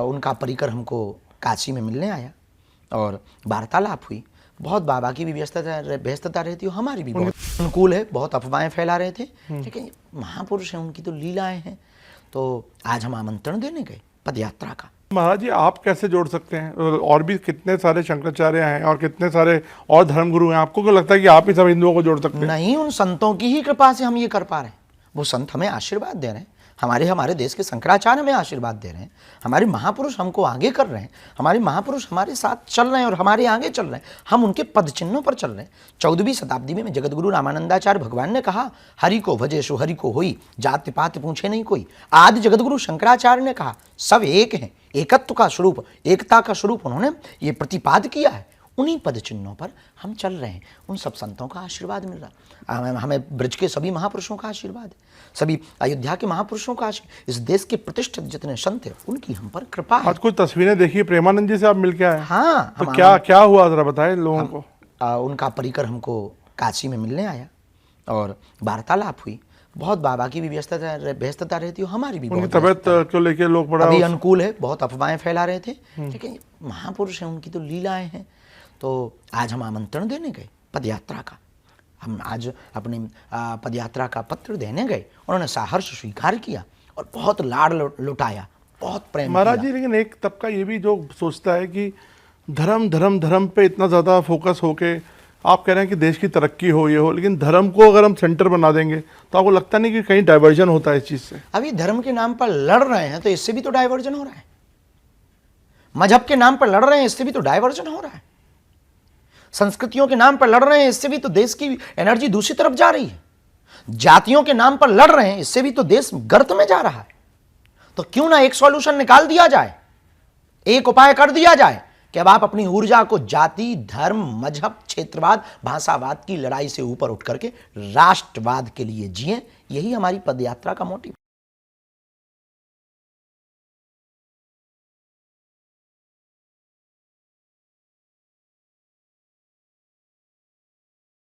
उनका परिकर हमको काशी में मिलने आया और वार्तालाप हुई। बहुत बाबा की भी व्यस्तता रहती है, हमारी भी बहुत अनुकूल है, बहुत अफवाहें फैला रहे थे, लेकिन महापुरुष हैं, उनकी तो लीलाएं हैं। तो आज हम आमंत्रण देने गए पदयात्रा का। महाराज जी, आप कैसे जोड़ सकते हैं? और भी कितने सारे शंकराचार्य हैं और कितने सारे और धर्मगुरु हैं, आपको क्यों लगता है कि आप ही सब हिंदुओं को जोड़ सकते हैं? नहीं, उन संतों की ही कृपा से हम ये कर पा रहे हैं। वो संत हमें आशीर्वाद दे रहे हैं, हमारे देश के शंकराचार्य हमें आशीर्वाद दे रहे हैं, हमारे महापुरुष हमको आगे कर रहे हैं, हमारे महापुरुष हमारे साथ चल रहे हैं और हमारे आगे चल रहे हैं, हम उनके पद चिन्हों पर चल रहे हैं। 14वीं शताब्दी में जगतगुरु रामानंदाचार्य भगवान ने कहा, हरि को भजे सो हरि को होई, जाति पात पूछे नहीं कोई। आदि जगतगुरु शंकराचार्य ने कहा, सब एक हैं, एकत्व का स्वरूप, एकता का स्वरूप उन्होंने ये प्रतिपाद किया है। उन्हीं पद चिन्हों पर हम चल रहे हैं। उन सब संतों का आशीर्वाद मिल रहा है, हमें ब्रज के सभी महापुरुषों का आशीर्वाद है, सभी अयोध्या के महापुरुषों का आशीर्वाद, इस देश के प्रतिष्ठित जितने संत हैं उनकी हम पर कृपा है। आज कुछ तस्वीरें देखी, प्रेमानंद जी से आप मिलके आए। हाँ, तो क्या हुआ, जरा बताएं लोगों को। उनका परिकर हमको काशी में मिलने आया और वार्तालाप हुई। बहुत बाबा की भी व्यस्तता रहती है, हमारी भी बहुत तबियत को लेके लोग बड़ा अभी अनुकूल है, बहुत अफवाहें फैला रहे थे, लेकिन महापुरुष हैं, उनकी तो लीलाएं हैं। तो आज हम आमंत्रण देने गए पदयात्रा का। हम आज अपने पदयात्रा का पत्र देने गए, उन्होंने सहर्ष स्वीकार किया और बहुत लाड़ लुटाया, बहुत प्रेम। महाराज जी, लेकिन एक तबका ये भी जो सोचता है कि धर्म धर्म धर्म पे इतना ज़्यादा फोकस होके आप कह रहे हैं कि देश की तरक्की हो, ये हो, लेकिन धर्म को अगर हम सेंटर बना देंगे तो आपको लगता नहीं कि कहीं डाइवर्जन होता है इस चीज़ से? अभी धर्म के नाम पर लड़ रहे हैं तो इससे भी तो डाइवर्जन हो रहा है। मजहब के नाम पर लड़ रहे हैं, इससे भी तो डाइवर्जन हो रहा है। संस्कृतियों के नाम पर लड़ रहे हैं, इससे भी तो देश की एनर्जी दूसरी तरफ जा रही है। जातियों के नाम पर लड़ रहे हैं, इससे भी तो देश गर्त में जा रहा है। तो क्यों ना एक सॉल्यूशन निकाल दिया जाए, एक उपाय कर दिया जाए कि अब आप अपनी ऊर्जा को जाति, धर्म, मजहब, क्षेत्रवाद, भाषावाद की लड़ाई से ऊपर उठ करके राष्ट्रवाद के लिए जिएं। यही हमारी पदयात्रा का मोटिव।